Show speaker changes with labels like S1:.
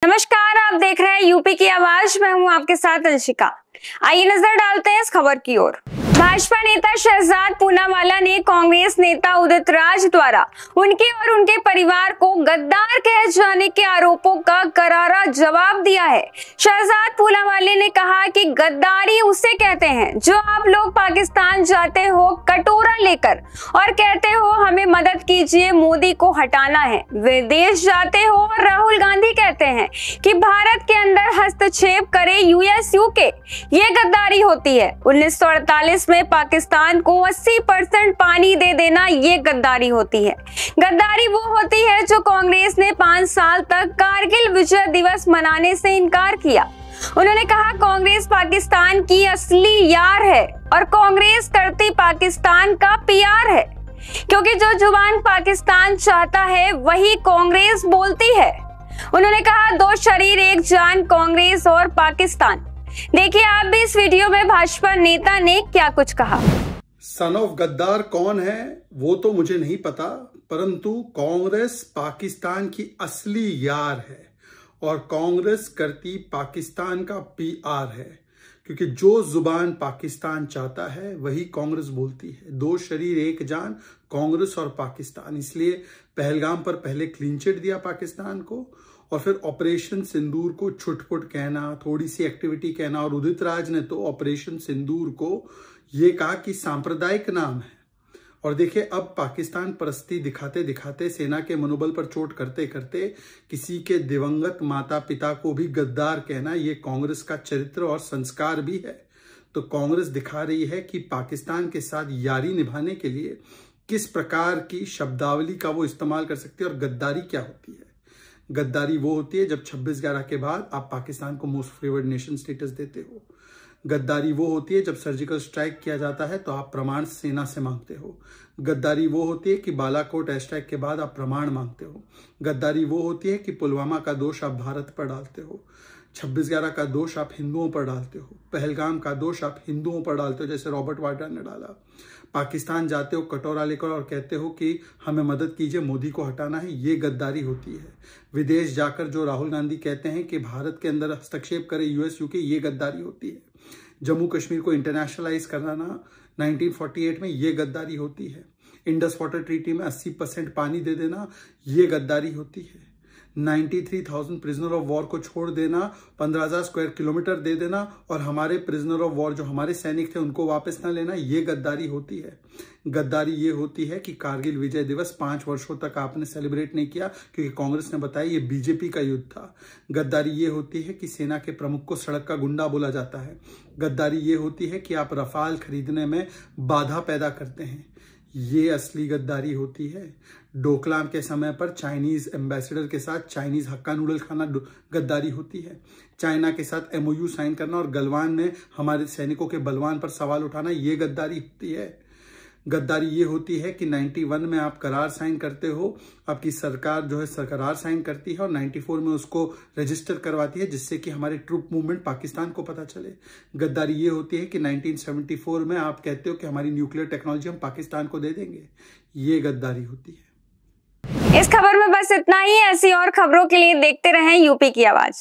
S1: नमस्कार, आप देख रहे हैं यूपी की आवाज। मैं हूं आपके साथ अंशिका। आइए नजर डालते हैं इस खबर की ओर। भाजपा नेता शहजाद पूनावाला ने कांग्रेस नेता उदित राज द्वारा उनके और उनके परिवार को गद्दार कहे जाने के आरोपों का करारा जवाब दिया है। शहजाद पूनावाला ने कहा कि गद्दारी उसे कहते हैं जो आप लोग पाकिस्तान जाते हो कटोरा लेकर और कहते हो हमें मदद कीजिए, मोदी को हटाना है। विदेश जाते हो और राहुल गांधी कहते हैं कि भारत के अंदर हस्तक्षेप करे यूएस यूके, ये गद्दारी होती है। 1948 में पाकिस्तान को 80% पानी दे देना, ये गद्दारी होती है। गद्दारी वो होती है जो कांग्रेस ने 5 साल तक कारगिल विजय दिवस मनाने से इनकार किया। उन्होंने कहा कांग्रेस पाकिस्तान की असली यार है और कांग्रेस करती पाकिस्तान का पीआर है, क्योंकि जो जुबान पाकिस्तान चाहता है वही कांग्रेस बोलती है। उन्होंने कहा दो शरीर एक जान, कांग्रेस और पाकिस्तान। देखिए आप भी इस वीडियो में भाजपा नेता ने क्या कुछ कहा।
S2: सन ऑफ गद्दार कौन है वो तो मुझे नहीं पता, परंतु कांग्रेस पाकिस्तान की असली यार है और कांग्रेस करती पाकिस्तान का पीआर है, क्योंकि जो जुबान पाकिस्तान चाहता है वही कांग्रेस बोलती है। दो शरीर एक जान, कांग्रेस और पाकिस्तान। इसलिए पहलगाम पर पहले क्लीन चिट दिया पाकिस्तान को और फिर ऑपरेशन सिंदूर को छुटपुट कहना, थोड़ी सी एक्टिविटी कहना। और उदित राज ने तो ऑपरेशन सिंदूर को ये कहा कि सांप्रदायिक नाम है। और देखिए अब पाकिस्तान परस्ती दिखाते दिखाते, सेना के मनोबल पर चोट करते करते किसी के दिवंगत माता पिता को भी गद्दार कहना, ये कांग्रेस का चरित्र और संस्कार भी है। तो कांग्रेस दिखा रही है कि पाकिस्तान के साथ यारी निभाने के लिए किस प्रकार की शब्दावली का वो इस्तेमाल कर सकती है। और गद्दारी क्या होती है? गद्दारी वो होती है जब 26/11 के बाद आप पाकिस्तान को मोस्ट फेवर्ड नेशन स्टेटस देते हो। गद्दारी वो होती है जब सर्जिकल स्ट्राइक किया जाता है तो आप प्रमाण सेना से मांगते हो। गद्दारी वो होती है कि बालाकोट एयर स्ट्राइक के बाद आप प्रमाण मांगते हो। गद्दारी वो होती है कि पुलवामा का दोष आप भारत पर डालते हो। 26/11 का दोष आप हिंदुओं पर डालते हो। पहलगाम का दोष आप हिंदुओं पर डालते हो, जैसे रॉबर्ट वाड्रा ने डाला। पाकिस्तान जाते हो कटोरा लेकर और कहते हो कि हमें मदद कीजिए, मोदी को हटाना है, ये गद्दारी होती है। विदेश जाकर जो राहुल गांधी कहते हैं कि भारत के अंदर हस्तक्षेप करे यूएस यूके, ये गद्दारी होती है। जम्मू कश्मीर को इंटरनेशनलाइज कराना 1948 में, ये गद्दारी होती है। इंडस वाटर ट्रीटी में 80% पानी दे देना, ये गद्दारी होती है। 93,000 प्रिजनर ऑफ वॉर को छोड़ देना, 15,000 स्क्वायर किलोमीटर दे देना और हमारे प्रिजनर ऑफ वॉर जो हमारे सैनिक थे उनको वापस ना लेना, ये गद्दारी होती है। गद्दारी ये होती है कि कारगिल विजय दिवस 5 वर्षों तक आपने सेलिब्रेट नहीं किया क्योंकि कांग्रेस ने बताया ये बीजेपी का युद्ध था। गद्दारी ये होती है कि सेना के प्रमुख को सड़क का गुंडा बोला जाता है। गद्दारी ये होती है कि आप रफाल खरीदने में बाधा पैदा करते हैं, ये असली गद्दारी होती है। डोकलाम के समय पर चाइनीज एम्बेसडर के साथ चाइनीज हक्का नूडल खाना गद्दारी होती है। चाइना के साथ MOU साइन करना और गलवान में हमारे सैनिकों के बलवान पर सवाल उठाना, ये गद्दारी होती है। गद्दारी ये होती है कि 91 में आप करार साइन करते हो, आपकी सरकार जो है करार साइन करती है और 94 में उसको रजिस्टर करवाती है, जिससे कि हमारे ट्रूप मूवमेंट पाकिस्तान को पता चले। गद्दारी ये होती है कि 1974 में आप कहते हो कि हमारी न्यूक्लियर टेक्नोलॉजी हम पाकिस्तान को दे देंगे, ये गद्दारी होती है।
S1: इस खबर में बस इतना ही। ऐसी और खबरों के लिए देखते रहें यूपी की आवाज।